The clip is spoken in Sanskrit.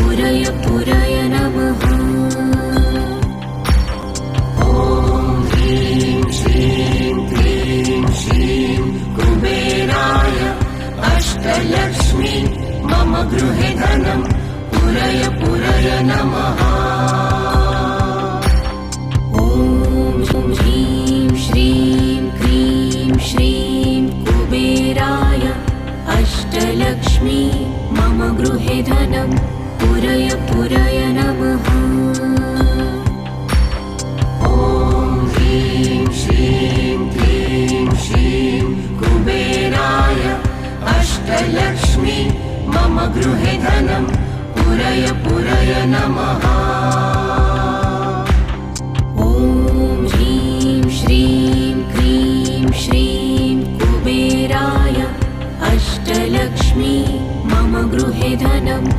पुरय पुरय नमः। ॐ ह्रीं श्रीं क्लीं श्रीं कुबेराय अष्टलक्ष्मी मम गृहे धनं पुरय पुरय नमः। ॐ ह्रीं श्रीं क्लीं श्रीं कुबेराय अष्टलक्ष्मी मम गृहे धनं पुरय पुरय नमः। ॐ ह्रीं श्रीं क्लीं श्रीं कुबेराय अष्टलक्ष्मी मम गृहे धनं पुरय पुरय नमः। ॐ ह्रीं श्रीं क्लीं श्रीं कुबेराय अष्टलक्ष्मी मम गृहे धनं